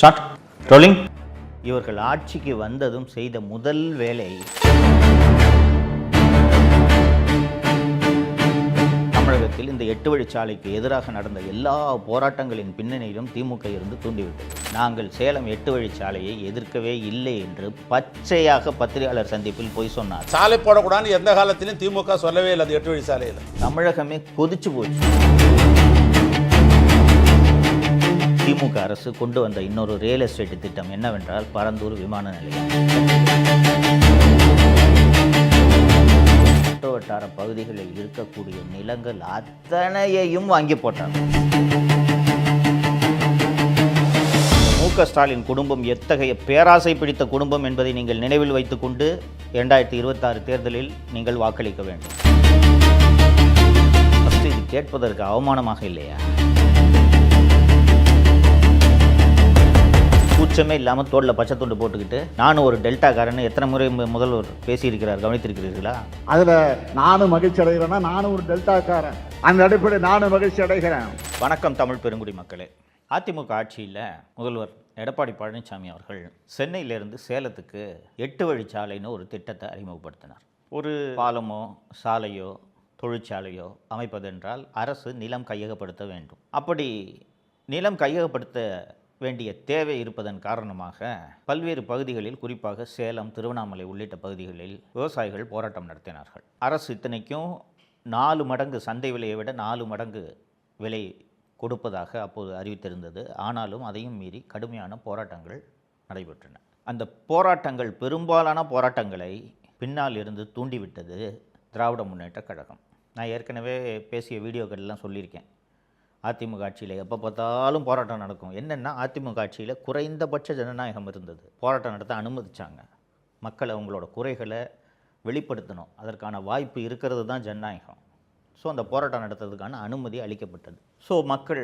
Start rolling. இவர்கள் ஆட்சிக்கு வந்ததும் செய்த முதல் வேலை தமிழகத்தில் இந்த 8 வழிச்சாலைக்கு எதிராக நடந்த எல்லா போராட்டங்களின் பின்னணியிலும் திமுக இருந்து தூண்டிவிட்டது. நாங்கள் சேலம் 8 வழிச்சாலையை எதிர்க்கவே இல்லை என்று பச்சையாக பத்திரிகையாளர் சந்திப்பில் போய் சொன்னார். சாலை போடக்கூடாதுன்னு எந்த காலத்திலும் திமுக சொல்லவே இல்லை. அது 8 வழிச்சாலையில் தமிழகமே கொதிச்சு போச்சு. திமுக அரசு கொண்டு வந்த இன்னொரு ரியல் எஸ்டேட் திட்டம் என்னவென்றால் பரந்தூர் விமான நிலையம். சுற்றுவட்டார பகுதிகளில் இருக்கக்கூடிய நிலங்கள் அத்தனையையும் வாங்கி போட்டாங்க. மு.க. ஸ்டாலின் குடும்பம் எத்தகைய பேராசை பிடித்த குடும்பம் என்பதை நீங்கள் நினைவில் வைத்துக்கொண்டு 2026 தேர்தலில் நீங்கள் வாக்களிக்க வேண்டும். இது கேட்பதற்கு அவமானமாக இல்லையா? கூச்சமே இல்லாமல் தோளில் பச்சை துண்டு போட்டுக்கிட்டு நானும் ஒரு டெல்டாக்காரன்னு எத்தனை முறை முதல்வர் பேசியிருக்கிறார், கவனித்திருக்கிறீர்களா? அதில் நானும் மகிழ்ச்சி அடைகிறேன்னா நானும் ஒரு டெல்டாக்காரன், அந்த அடிப்படையில் நானும் மகிழ்ச்சி அடைகிறேன். வணக்கம் தமிழ் பெருங்குடி மக்களே. அதிமுக ஆட்சியில் முதல்வர் எடப்பாடி பழனிசாமி அவர்கள் சென்னையிலிருந்து சேலத்துக்கு 8 வழிச்சாலைன்னு ஒரு திட்டத்தை அறிமுகப்படுத்தினார். ஒரு பாலமோ சாலையோ தொழிற்சாலையோ அமைப்பதென்றால் அரசு நிலம் கையகப்படுத்த வேண்டும். அப்படி நிலம் கையகப்படுத்த வேண்டிய தேவை இருப்பதன் காரணமாக பல்வேறு பகுதிகளில், குறிப்பாக சேலம், திருவண்ணாமலை உள்ளிட்ட பகுதிகளில் விவசாயிகள் போராட்டம் நடத்தினார்கள். அரசு இத்தனைக்கும் 4 மடங்கு சந்தை விலையை விட 4 மடங்கு விலை கொடுப்பதாக அப்போது அறிவித்திருந்தது. ஆனாலும் அதையும் மீறி கடுமையான போராட்டங்கள் நடைபெற்றன. அந்த போராட்டங்கள், பெரும்பாலான போராட்டங்களை பின்னால் இருந்து தூண்டிவிட்டது திராவிட முன்னேற்ற கழகம். நான் ஏற்கனவே பேசிய வீடியோக்கள்லாம் சொல்லியிருக்கேன். அதிமுக ஆட்சியில் எப்போ பார்த்தாலும் போராட்டம் நடக்கும். என்னென்னா, அதிமுக ஆட்சியில் குறைந்தபட்ச ஜனநாயகம் இருந்தது. போராட்டம் நடத்த அனுமதிச்சாங்க. மக்களை அவங்களோட குறைகளை வெளிப்படுத்தணும், அதற்கான வாய்ப்பு இருக்கிறது தான் ஜனநாயகம். ஸோ அந்த போராட்டம் நடத்துறதுக்கான அனுமதி அளிக்கப்பட்டது. ஸோ மக்கள்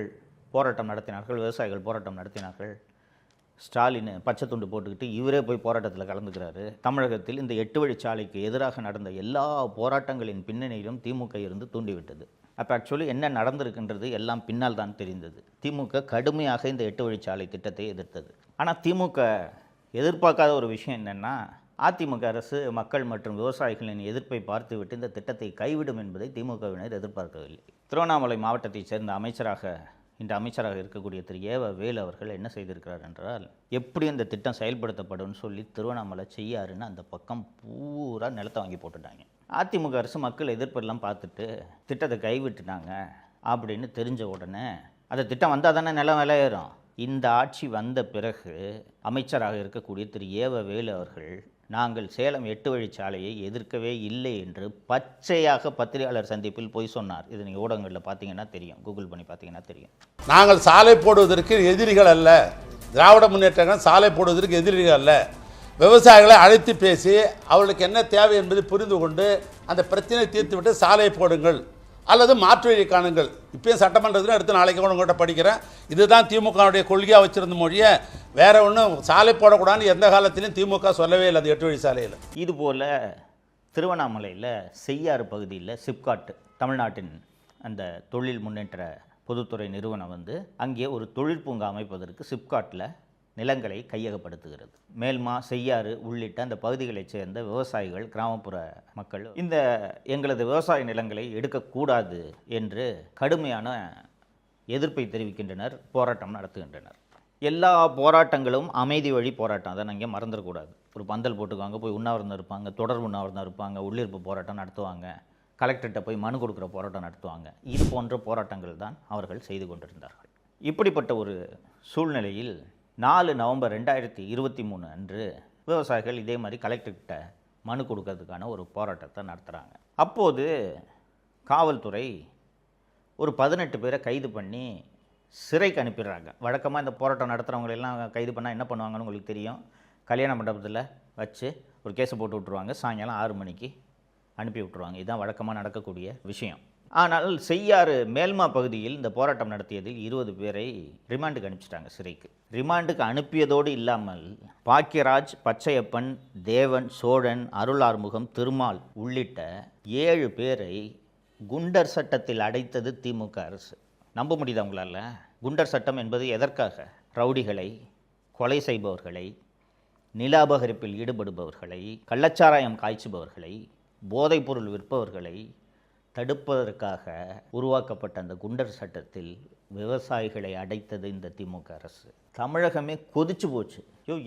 போராட்டம் நடத்தினார்கள், விவசாயிகள் போராட்டம் நடத்தினார்கள். ஸ்டாலின் பச்சை துண்டு போட்டுக்கிட்டு இவரே போய் போராட்டத்தில் கலந்துக்கிறாரு. தமிழகத்தில் இந்த 8 வழிச்சாலைக்கு எதிராக நடந்த எல்லா போராட்டங்களின் பின்னணியிலும் திமுக இருந்து தூண்டிவிட்டது. அப்போ ஆக்சுவலி என்ன நடந்திருக்குன்றது எல்லாம் பின்னால் தான் தெரிந்தது. திமுக கடுமையாக இந்த 8 வழிச்சாலை திட்டத்தை எதிர்த்தது. ஆனால் திமுக எதிர்பார்க்காத ஒரு விஷயம் என்னென்னா, அதிமுக அரசு மக்கள் மற்றும் விவசாயிகளின் எதிர்ப்பை பார்த்துவிட்டு இந்த திட்டத்தை கைவிடும் என்பதை திமுகவினர் எதிர்பார்க்கவில்லை. திருவண்ணாமலை மாவட்டத்தைச் சேர்ந்த இன்று அமைச்சராக இருக்கக்கூடிய திரு ஏவ வேலு அவர்கள் என்ன செய்திருக்கிறார் என்றால், எப்படி இந்த திட்டம் செயல்படுத்தப்படும் சொல்லி திருவண்ணாமலை செய்யாருன்னு அந்த பக்கம் பூரா நிலத்தை வாங்கி போட்டுட்டாங்க. அதிமுக அரசு மக்கள் எதிர்ப்பெல்லாம் பார்த்துட்டு திட்டத்தை கைவிட்டுட்டாங்க அப்படின்னு தெரிஞ்ச உடனே, அந்த திட்டம் வந்தால் தானே நிலம் விலையேறும். இந்த ஆட்சி வந்த பிறகு அமைச்சராக இருக்கக்கூடிய திரு ஏவ வேலு அவர்கள் நாங்கள் சேலம் 8 வழிச்சாலையை எதிர்க்கவே இல்லை என்று பச்சையாக பத்திரிகையாளர் சந்திப்பில் போய் சொன்னார். இது நீங்கள் ஊடகங்களில் பார்த்தீங்கன்னா தெரியும், கூகுள் பண்ணி பார்த்தீங்கன்னா தெரியும். நாங்கள் சாலை போடுவதற்கு எதிரிகள் அல்ல, திராவிட முன்னேற்றங்கள் சாலை போடுவதற்கு எதிரிகள் அல்ல. விவசாயிகளை அழைத்து பேசி அவர்களுக்கு என்ன தேவை என்பதை புரிந்து கொண்டு அந்த பிரச்சனையை தீர்த்துவிட்டு சாலை போடுங்கள் அல்லது மாற்று வழி காணுங்கள். இப்போயும் சட்டமன்றத்தில் எடுத்து நாளைக்கு கூட உங்கள்கிட்ட படிக்கிறேன். இதுதான் திமுகவுடைய கொள்கையாக வச்சிருந்த மொழியை, வேற ஒன்றும் சாலை போடக்கூடாதுன்னு எந்த காலத்திலும் திமுக சொல்லவே இல்லை. அது 8 வழிச்சாலையில் இதுபோல் திருவண்ணாமலையில் செய்யாறு பகுதியில் சிப்காட், தமிழ்நாட்டின் அந்த தொழில் முன்னேற்ற பொதுத்துறை நிறுவனம் அங்கே ஒரு தொழிற்பூங்கா அமைப்பதற்கு சிப்காட்டில் நிலங்களை கையகப்படுத்துகிறது. மேல்மா, செய்யாறு உள்ளிட்ட அந்த பகுதிகளைச் சேர்ந்த விவசாயிகள், கிராமப்புற மக்கள் இந்த எங்களது விவசாய நிலங்களை எடுக்கக்கூடாது என்று கடுமையான எதிர்ப்பை தெரிவிக்கின்றனர், போராட்டம் நடத்துகின்றனர். எல்லா போராட்டங்களும் அமைதி வழி போராட்டம், அதை நீங்கள் மறந்துடக்கூடாது. ஒரு பந்தல் போட்டுக்குவாங்க, போய் உண்ணாவிரதம் இருப்பாங்க, தொடர் உண்ணாவிரதம் இருப்பாங்க, உள்ளிருப்பு போராட்டம் நடத்துவாங்க, கலெக்டர்கிட்ட போய் மனு கொடுக்குற போராட்டம் நடத்துவாங்க. இது போன்ற போராட்டங்கள் தான் அவர்கள் செய்து கொண்டிருந்தார்கள். இப்படிப்பட்ட ஒரு சூழ்நிலையில் 4 நவம்பர் 2023 அன்று விவசாயிகள் இதே மாதிரி கலெக்டர்கிட்ட மனு கொடுக்கறதுக்கான ஒரு போராட்டத்தை நடத்துகிறாங்க. அப்போது காவல்துறை ஒரு 18 பேரை கைது பண்ணி சிறைக்கு அனுப்பிடுறாங்க. வழக்கமாக இந்த போராட்டம் நடத்துகிறவங்களெல்லாம் கைது பண்ணால் என்ன பண்ணுவாங்கன்னு உங்களுக்கு தெரியும். கல்யாண மண்டபத்தில் வச்சு ஒரு கேஸை போட்டு விட்ருவாங்க, சாயங்காலம் 6 மணிக்கு அனுப்பி விட்ருவாங்க. இதுதான் வழக்கமாக நடக்கக்கூடிய விஷயம். ஆனால் செய்யாறு மேல்மா பகுதியில் இந்த போராட்டம் நடத்தியதில் 20 பேரை ரிமாண்டுக்கு அனுப்பிச்சிட்டாங்க, சிறைக்கு. ரிமாண்டுக்கு அனுப்பியதோடு இல்லாமல் பாக்கியராஜ், பச்சையப்பன், தேவன், சோழன், அருள் ஆறுமுகம், திருமால் உள்ளிட்ட 7 பேரை குண்டர் சட்டத்தில் அடைத்தது திமுக அரசு. நம்ப முடியுதா உங்களால்? குண்டர் சட்டம் என்பது எதற்காக? ரவுடிகளை, கொலை செய்பவர்களை, நில அபகரிப்பில் ஈடுபடுபவர்களை, கள்ளச்சாராயம் காய்ச்சுபவர்களை, போதைப்பொருள் விற்பவர்களை தடுப்பதற்காக உருவாக்கப்பட்ட அந்த குண்டர் சட்டத்தில் விவசாயிகளை அடைத்தது இந்த திமுக அரசு. தமிழகமே கொதிச்சு போச்சு.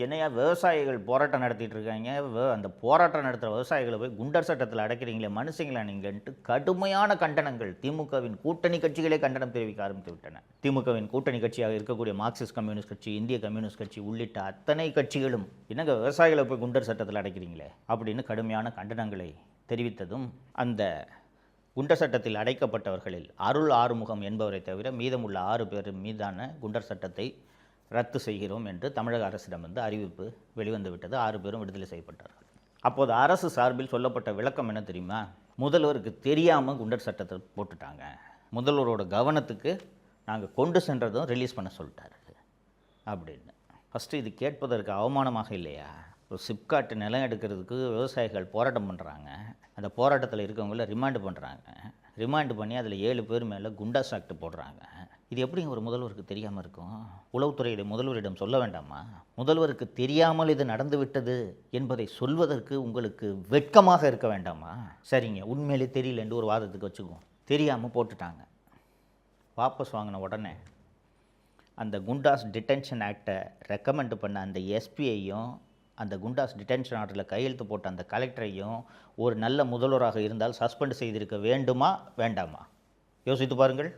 என்னையா விவசாயிகள் போராட்டம் நடத்திட்டு இருக்காங்க, அந்த போராட்டம் நடத்துகிற விவசாயிகளை போய் குண்டர் சட்டத்தில் அடைக்கிறீங்களே, மனுஷங்களா நீங்கள்ட்டு கடுமையான கண்டனங்கள் திமுகவின் கூட்டணி கட்சிகளே கண்டனம் தெரிவிக்க ஆரம்பித்து விட்டன. திமுகவின் கூட்டணி கட்சியாக இருக்கக்கூடிய மார்க்சிஸ்ட் கம்யூனிஸ்ட் கட்சி, இந்திய கம்யூனிஸ்ட் கட்சி உள்ளிட்ட அத்தனை கட்சிகளும் என்னங்க விவசாயிகளை போய் குண்டர் சட்டத்தில் அடைக்கிறீங்களே அப்படின்னு கடுமையான கண்டனங்களை தெரிவித்ததும் அந்த குண்டர் சட்டத்தில் அடைக்கப்பட்டவர்களில் அருள் ஆறுமுகம் என்பவரை தவிர மீதமுள்ள 6 பேர் மீதான குண்டர் சட்டத்தை ரத்து செய்கிறோம் என்று தமிழக அரசிடமிருந்து அறிவிப்பு வெளிவந்து விட்டது. 6 பேரும் விடுதலை செய்யப்பட்டார்கள். அப்போது அரசு சார்பில் சொல்லப்பட்ட விளக்கம் என்ன தெரியுமா? முதல்வருக்கு தெரியாமல் குண்டர் சட்டத்தை போட்டுட்டாங்க, முதல்வரோட கவனத்துக்கு நாங்கள் கொண்டு சென்றதும் ரிலீஸ் பண்ண சொல்லிட்டாரு அப்படின்னு. ஃபஸ்ட்டு இது கேட்பதற்கு அவமானமாக இல்லையா? ஒரு சிப்காட் நிலம் எடுக்கிறதுக்கு விவசாயிகள் போராட்டம் பண்ணுறாங்க, அந்த போராட்டத்தில் இருக்கவங்கள ரிமாண்டு பண்ணுறாங்க, ரிமாண்டு பண்ணி அதில் 7 பேர் மேலே குண்டாஸ் ஆக்ட் போடுறாங்க. இது எப்படி ஒரு முதல்வருக்கு தெரியாமல் இருக்கும்? உளவுத்துறை இதை முதல்வரிடம் சொல்ல வேண்டாமா? முதல்வருக்கு தெரியாமல் இது நடந்து விட்டது என்பதை சொல்வதற்கு உங்களுக்கு வெட்கமாக இருக்க வேண்டாமா? சரிங்க, உண்மையிலே தெரியல என்று ஒரு வாதத்துக்கு வச்சுக்குவோம். தெரியாமல் போட்டுட்டாங்க. வாபஸ் வாங்கின உடனே அந்த குண்டாஸ் டிடென்ஷன் ஆக்டை ரெக்கமெண்ட் பண்ண அந்த எஸ்பியையும் அந்த குண்டாஸ் டிடென்ஷன் ஆர்டரில் கையெழுத்து போட்ட அந்த கலெக்டரையும் ஒரு நல்ல முதல்வராக இருந்தால் சஸ்பெண்ட் செய்திருக்க வேண்டுமா வேண்டாமா? யோசித்து பாருங்கள்.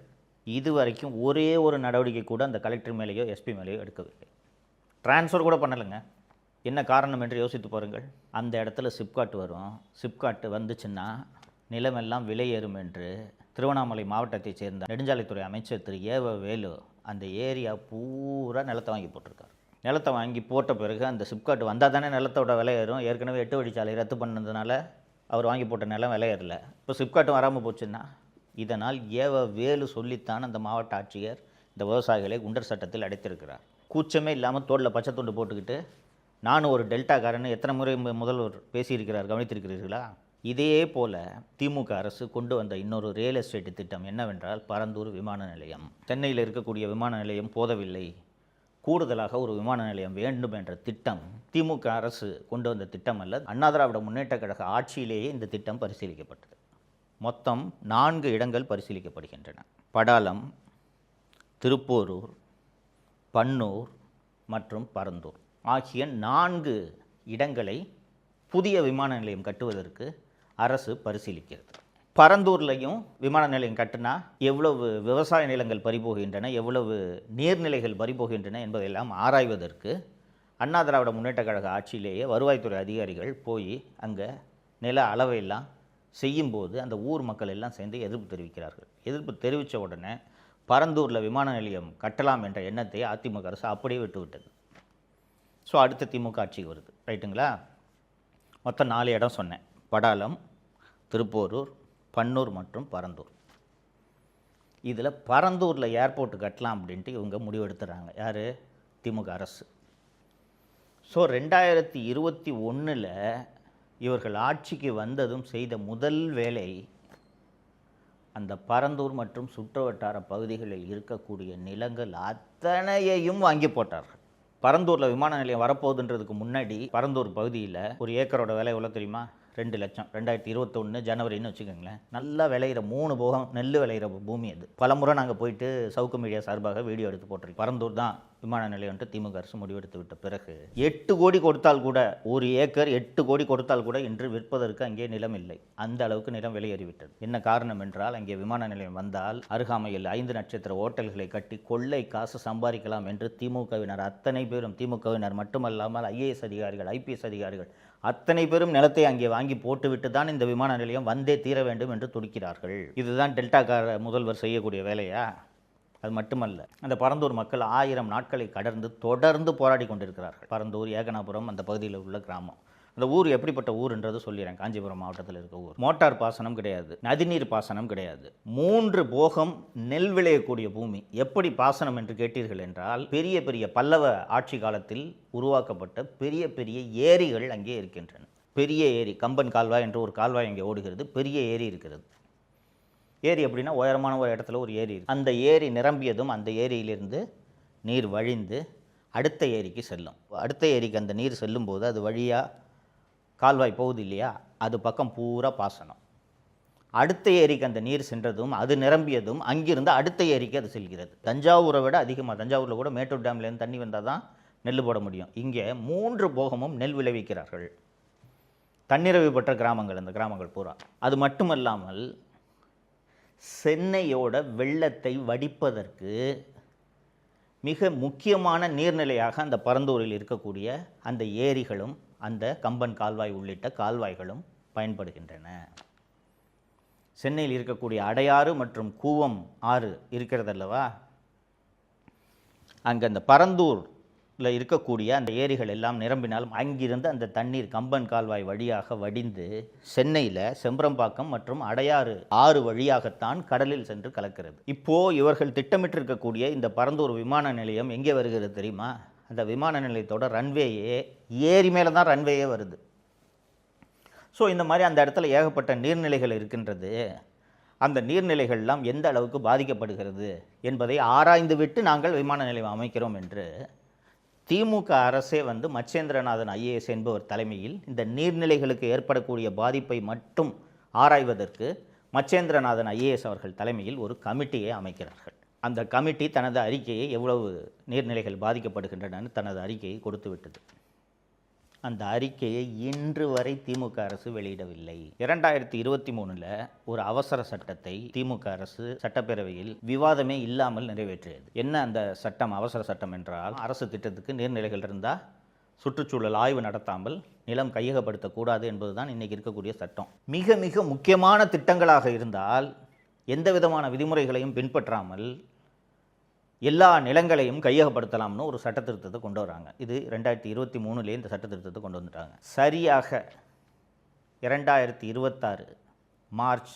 இதுவரைக்கும் ஒரே ஒரு நடவடிக்கை கூட அந்த கலெக்டர் மேலேயோ எஸ்பி மேலேயோ எடுக்கவில்லை. ட்ரான்ஸ்ஃபர் கூட பண்ணலைங்க. என்ன காரணம் என்று யோசித்து பாருங்கள். அந்த இடத்துல சிப்காட் வரும். சிப்காட் வந்துச்சுன்னா நிலமெல்லாம் விலை ஏறும் என்று திருவண்ணாமலை மாவட்டத்தைச் சேர்ந்த நெடுஞ்சாலைத்துறை அமைச்சர் திரு ஏவ வேலு அந்த ஏரியா பூரா நிலத்தை வாங்கி போட்டிருக்காரு. நிலத்தை வாங்கி போட்ட பிறகு அந்த சிப்காட் வந்தால் தானே நிலத்தோட விலை ஏறும். ஏற்கனவே 8 வழிச்சாலை ரத்து பண்ணதுனால அவர் வாங்கி போட்ட நிலம் விலை ஏறல. இப்போ சிப்காட்டும் வராமல் போச்சுன்னா இதனால் ஏவ வேலு சொல்லித்தான் அந்த மாவட்ட ஆட்சியர் இந்த விவசாயிகளை குண்டர் சட்டத்தில் அடைத்திருக்கிறார். கூச்சமே இல்லாமல் தோளில் பச்சை துண்டு போட்டுக்கிட்டு நானும் ஒரு டெல்டாக்காரன்னு எத்தனை முறை முதல்வர் பேசியிருக்கிறார், கவனித்திருக்கிறீர்களா? இதே போல் திமுக அரசு கொண்டு வந்த இன்னொரு ரியல் எஸ்டேட் திட்டம் என்னவென்றால் பரந்தூர் விமான நிலையம். சென்னையில் இருக்கக்கூடிய விமான நிலையம் போதவில்லை, கூடுதலாக ஒரு விமான நிலையம் வேண்டும் என்ற திட்டம் திமுக அரசு கொண்டு வந்த திட்டம் அல்ல. அண்ணா திராவிட முன்னேற்றக் கழக ஆட்சியிலேயே இந்த திட்டம் பரிசீலிக்கப்பட்டது. மொத்தம் 4 இடங்கள் பரிசீலிக்கப்படுகின்றன. படாலம், திருப்போரூர், பன்னூர் மற்றும் பரந்தூர் ஆகிய 4 இடங்களை புதிய விமான நிலையம் கட்டுவதற்கு அரசு பரிசீலிக்கிறது. பரந்தூர்லையும் விமான நிலையம் கட்டினா எவ்வளவு விவசாய நிலங்கள் பறிபோகின்றன, எவ்வளவு நீர்நிலைகள் பறிபோகின்றன என்பதையெல்லாம் ஆராய்வதற்கு அண்ணா திராவிட முன்னேற்றக் கழக ஆட்சியிலேயே வருவாய்த்துறை அதிகாரிகள் போய் அங்கே நில அளவையெல்லாம் செய்யும்போது அந்த ஊர் மக்கள் எல்லாம் சேர்ந்து எதிர்ப்பு தெரிவிக்கிறார்கள். எதிர்ப்பு தெரிவித்த உடனே பரந்தூரில் விமான நிலையம் கட்டலாம் என்ற எண்ணத்தை அதிமுக அரசு அப்படியே விட்டுவிட்டது. ஸோ அடுத்த திமுக ஆட்சிக்கு வருது, ரைட்டுங்களா? மொத்தம் 4 இடம் சொன்னேன். படாலம், திருப்போரூர், பன்னூர் மற்றும் பரந்தூர். இதில் பரந்தூரில் ஏர்போர்ட் கட்டலாம் அப்படின்ட்டு இவங்க முடிவெடுத்துறாங்க. யார்? திமுக அரசு. ஸோ 2021 இவர்கள் ஆட்சிக்கு வந்ததும் செய்த முதல் வேலை அந்த பரந்தூர் மற்றும் சுற்றுவட்டார பகுதிகளில் இருக்கக்கூடிய நிலங்கள் அத்தனையையும் வாங்கி போட்டார்கள். பரந்தூரில் விமான நிலையம் வரப்போகுதுன்றதுக்கு முன்னாடி பரந்தூர் பகுதியில் ஒரு ஏக்கரோட விலை எவ்வளோ தெரியுமா? 2 லட்சம். 2021 ஜனவரின்னு வச்சுக்கோங்களேன். நல்லா விளையிற 3 போகம் நெல் விளையிற பூமி அது. பலமுறை நாங்கள் போயிட்டு சவுக்கு மீடியா சார்பாக வீடியோ எடுத்து போட்டிருக்கோம். பரந்தூர் தான் விமான நிலையம்ட்டு திமுக அரசு முடிவெடுத்து விட்ட பிறகு 8 கோடி கொடுத்தால் கூட, ஒரு ஏக்கர் 8 கோடி கொடுத்தால் கூட இன்று விற்பதற்கு அங்கே நிலம் இல்லை. அந்த அளவுக்கு நிலம் விலையேறிவிட்டது. என்ன காரணம் என்றால் அங்கே விமான நிலையம் வந்தால் அருகாமையில் 5 நட்சத்திர ஓட்டல்களை கட்டி கொள்ளை காசு சம்பாதிக்கலாம் என்று திமுகவினர் அத்தனை பேரும், திமுகவினர் மட்டுமல்லாமல் ஐஏஎஸ் அதிகாரிகள், ஐபிஎஸ் அதிகாரிகள் அத்தனை பேரும் நிலத்தை அங்கே வாங்கி போட்டுவிட்டு தான் இந்த விமான நிலையம் வந்தே தீர வேண்டும் என்று துடிக்கிறார்கள். இதுதான் டெல்டாக்கார முதல்வர் செய்யக்கூடிய வேலையா? அது மட்டுமல்ல, அந்த பரந்தூர் மக்கள் 1000 நாட்களை கடந்து தொடர்ந்து போராடி கொண்டிருக்கிறார்கள். பரந்தூர், ஏகனாபுரம் அந்த பகுதியில் உள்ள கிராமம். அந்த ஊர் எப்படிப்பட்ட ஊர்ன்றது சொல்லிடுறேன். காஞ்சிபுரம் மாவட்டத்தில் இருக்க ஊர். மோட்டார் பாசனம் கிடையாது, நதிநீர் பாசனம் கிடையாது, 3 போகம் நெல் விளையக்கூடிய பூமி. எப்படி பாசனம் என்று கேட்டீர்கள் என்றால், பெரிய பெரிய பல்லவ ஆட்சி காலத்தில் உருவாக்கப்பட்ட பெரிய பெரிய ஏரிகள் அங்கே இருக்கின்றன. பெரிய ஏரி, கம்பன் கால்வாய் என்று ஒரு கால்வாய் அங்கே ஓடுகிறது. பெரிய ஏரி இருக்கிறது. ஏரி அப்படின்னா உயரமான ஒரு இடத்துல ஒரு ஏரி. அந்த ஏரி நிரம்பியதும் அந்த ஏரியிலிருந்து நீர் வழிந்து அடுத்த ஏரிக்கு செல்லும். அடுத்த ஏரிக்கு அந்த நீர் செல்லும்போது அது வழியாக கால்வாய் போகுது இல்லையா, அது பக்கம் பூரா பாசனம். அடுத்த ஏரிக்கு அந்த நீர் சென்றதும் அது நிரம்பியதும் அங்கிருந்து அடுத்த ஏரிக்கு அது செல்கிறது. தஞ்சாவூரை விட அதிகமாக, தஞ்சாவூரில் கூட மேட்டூர் டேம்லேருந்து தண்ணி வந்தால் தான் நெல் போட முடியும். இங்கே 3 போகமும் நெல் விளைவிக்கிறார்கள். தன்னிறைவு பெற்ற கிராமங்கள் அந்த கிராமங்கள் பூரா. அது மட்டுமல்லாமல் சென்னையோட வெள்ளத்தை வடிப்பதற்கு மிக முக்கியமான நீர்நிலையாக அந்த பரந்தூரில் இருக்கக்கூடிய அந்த ஏரிகளும் அந்த கம்பன் கால்வாய் உள்ளிட்ட கால்வாய்களும் பயன்படுகின்றன. சென்னையில் இருக்கக்கூடிய அடையாறு மற்றும் கூவம் ஆறு இருக்கிறதல்லவா, அங்கே அந்த பரந்தூரில் இருக்கக்கூடிய அந்த ஏரிகள் எல்லாம் நிரம்பினால் அங்கிருந்து அந்த தண்ணீர் கம்பன் கால்வாய் வழியாக வடிந்து சென்னையில் செம்பரம்பாக்கம் மற்றும் அடையாறு ஆறு வழியாகத்தான் கடலில் சென்று கலக்கிறது. இப்போது இவர்கள் திட்டமிட்டிருக்கக்கூடிய இந்த பரந்தூர் விமான நிலையம் எங்கே வருகிறது தெரியுமா? அந்த விமான நிலையத்தோட ரன்வேயே ஏரி மேலே தான் ரன்வேயே வருது. ஸோ இந்த மாதிரி அந்த இடத்துல ஏகப்பட்ட நீர்நிலைகள் இருக்கின்றது. அந்த நீர்நிலைகள்லாம் எந்த அளவுக்கு பாதிக்கப்படுகிறது என்பதை ஆராய்ந்து விட்டு நாங்கள் விமான நிலையம் அமைக்கிறோம் என்று திமுக அரசே மச்சேந்திரநாதன் ஐஏஎஸ் என்பவர் தலைமையில் இந்த நீர்நிலைகளுக்கு ஏற்படக்கூடிய பாதிப்பை மட்டும் ஆராய்வதற்கு மச்சேந்திரநாதன் ஐஏஎஸ் அவர்கள் தலைமையில் ஒரு கமிட்டியை அமைக்கிறார்கள். அந்த கமிட்டி தனது அறிக்கையை எவ்வளவு நீர்நிலைகள் பாதிக்கப்படுகின்றன தனது அறிக்கையை கொடுத்து விட்டது. அந்த அறிக்கையை இன்று வரை திமுக அரசு வெளியிடவில்லை. 2023 ஒரு அவசர சட்டத்தை திமுக அரசு சட்டப்பேரவையில் விவாதமே இல்லாமல் நிறைவேற்றியது. என்ன அந்த சட்டம்? அவசர சட்டம் என்றால், அரசு திட்டத்துக்கு நீர்நிலைகள் இருந்தால் சுற்றுச்சூழல் ஆய்வு நடத்தாமல் நிலம் கையகப்படுத்தக்கூடாது என்பதுதான் இன்றைக்கி இருக்கக்கூடிய சட்டம். மிக மிக முக்கியமான திட்டங்களாக இருந்தால் எந்த விதமான விதிமுறைகளையும் பின்பற்றாமல் எல்லா நிலங்களையும் கையகப்படுத்தலாம்னு ஒரு சட்ட திருத்தத்தை கொண்டு வராங்க. இது 2023 இந்த சட்ட திருத்தத்தை கொண்டு வந்துட்டாங்க. சரியாக 2026 மார்ச்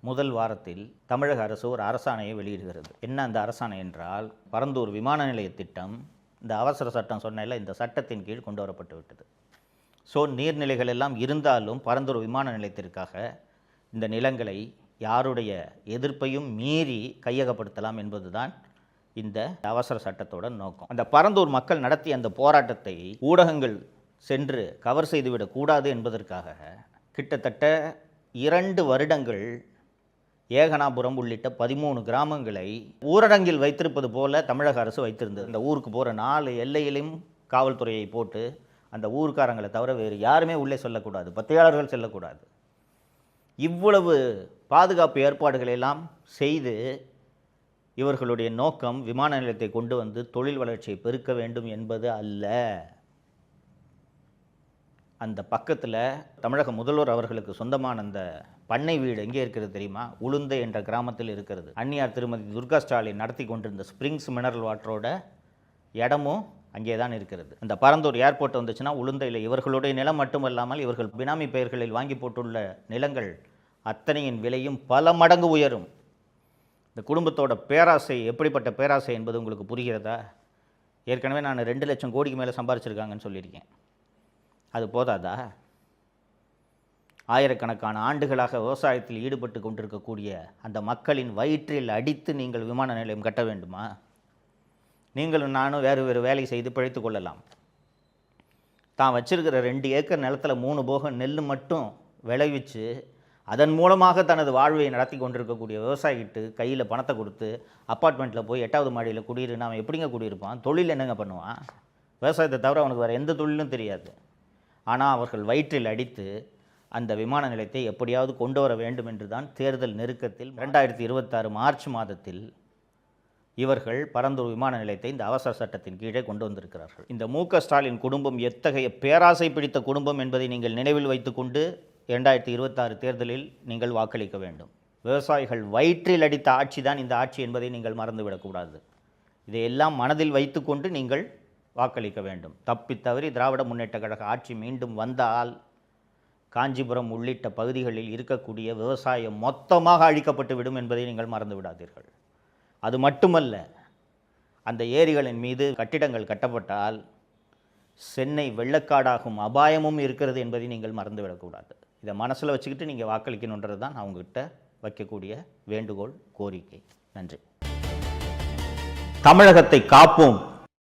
முதல் வாரத்தில் தமிழக அரசு ஒரு அரசாணையை வெளியிடுகிறது. என்ன அந்த அரசாணை என்றால், பரந்தூர் விமான நிலைய திட்டம் இந்த அவசர சட்டம் சொன்னதில் இந்த சட்டத்தின் கீழ் கொண்டு வரப்பட்டு விட்டது. ஸோ நீர்நிலைகள் எல்லாம் இருந்தாலும் பரந்தூர் விமான நிலையத்திற்காக இந்த நிலங்களை யாருடைய எதிர்ப்பையும் மீறி கையகப்படுத்தலாம் என்பதுதான் இந்த அவசர சட்டத்தோட நோக்கம். அந்த பரந்தூர் மக்கள் நடத்திய அந்த போராட்டத்தை ஊடகங்கள் சென்று கவர் செய்துவிடக்கூடாது என்பதற்காக கிட்டத்தட்ட 2 வருடங்கள் ஏகனாபுரம் உள்ளிட்ட 13 கிராமங்களை ஊரடங்கில் வைத்திருப்பது போல தமிழக அரசு வைத்திருந்தது. அந்த ஊருக்கு போகிற 4 எல்லையிலும் காவல்துறையை போட்டு அந்த ஊர்க்காரங்களை தவிர வேறு யாருமே உள்ளே செல்லக்கூடாது, பத்திரிகையாளர்கள் செல்லக்கூடாது. இவ்வளவு பாதுகாப்பு ஏற்பாடுகளை எல்லாம் செய்து இவர்களுடைய நோக்கம் விமான நிலையத்தை கொண்டு வந்து தொழில் வளர்ச்சியை பெருக்க வேண்டும் என்பது அல்ல. அந்த பக்கத்தில் தமிழக முதல்வர் அவர்களுக்கு சொந்தமான அந்த பண்ணை வீடு எங்கே இருக்கிறது தெரியுமா? உளுந்தை என்ற கிராமத்தில் இருக்கிறது. அன்னியார் திருமதி துர்கா ஸ்டாலின் நடத்தி கொண்டிருந்த ஸ்ப்ரிங்ஸ் மினரல் வாட்டரோட இடமும் அங்கே தான் இருக்கிறது. அந்த பரந்தூர் ஏர்போர்ட் வந்துச்சுன்னா உளுந்தையில் இவர்களுடைய நிலம் மட்டுமல்லாமல் இவர்கள் பினாமி பெயர்களில் வாங்கி போட்டுள்ள நிலங்கள் அத்தனையின் விலையும் பல மடங்கு உயரும். இந்த குடும்பத்தோட பேராசை எப்படிப்பட்ட பேராசை என்பது உங்களுக்கு புரிகிறதா? ஏற்கனவே நான் 2 லட்சம் கோடிக்கு மேலே சம்பாரிச்சிருக்காங்கன்னு சொல்லியிருக்கேன். அது போதாதா? ஆயிரக்கணக்கான ஆண்டுகளாக விவசாயத்தில் ஈடுபட்டு கொண்டிருக்கக்கூடிய அந்த மக்களின் வயிற்றில் அடித்து நீங்கள் விமான நிலையம் கட்ட வேண்டுமா? நீங்களும் நானும் வேறு வேலை செய்து பிழைத்து கொள்ளலாம். தான் வச்சிருக்கிற 2 ஏக்கர் நிலத்தில் 3 போகம் நெல் மட்டும் விளைவிச்சு அதன் மூலமாக தனது வாழ்வை நடத்தி கொண்டிருக்கக்கூடிய விவசாயிகிட்டு கையில் பணத்தை கொடுத்து அப்பார்ட்மெண்ட்டில் போய் 8வது மாடியில் குடியிருன்னு அவன் எப்படிங்க குடியிருப்பான்? தொழில் என்னங்க பண்ணுவான்? விவசாயத்தை தவிர அவனுக்கு வேறு எந்த தொழிலும் தெரியாது. ஆனால் அவர்கள் வயிற்றில் அடித்து அந்த விமான நிலையத்தை எப்படியாவது கொண்டு வர வேண்டும் என்று தான் தேர்தல் நெருக்கத்தில் 2026 மார்ச் மாதத்தில் இவர்கள் பரந்தூர் விமான நிலையத்தை இந்த அவசர சட்டத்தின் கீழே கொண்டு வந்திருக்கிறார்கள். இந்த மு.க. ஸ்டாலின் குடும்பம் எத்தகைய பேராசை பிடித்த குடும்பம் என்பதை நீங்கள் நினைவில் வைத்துக்கொண்டு 2026 தேர்தலில் நீங்கள் வாக்களிக்க வேண்டும். விவசாயிகள் வயிற்றில் அடித்த ஆட்சி தான் இந்த ஆட்சி என்பதை நீங்கள் மறந்துவிடக்கூடாது. இதையெல்லாம் மனதில் வைத்துக்கொண்டு நீங்கள் வாக்களிக்க வேண்டும். தப்பித்தவறி திராவிட முன்னேற்ற கழக ஆட்சி மீண்டும் வந்தால் காஞ்சிபுரம் உள்ளிட்ட பகுதிகளில் இருக்கக்கூடிய விவசாயம் மொத்தமாக அழிக்கப்பட்டு விடும் என்பதை நீங்கள் மறந்து விடாதீர்கள். அது மட்டுமல்ல, அந்த ஏரிகளின் மீது கட்டிடங்கள் கட்டப்பட்டால் சென்னை வெள்ளக்காடாகும் அபாயமும் இருக்கிறது என்பதை நீங்கள் மறந்துவிடக்கூடாது. இதை மனசில் வச்சுக்கிட்டு நீங்கள் வாக்களிக்கணுன்றது தான் அவங்ககிட்ட வைக்கக்கூடிய வேண்டுகோள், கோரிக்கை. நன்றி. தமிழகத்தை காப்போம்.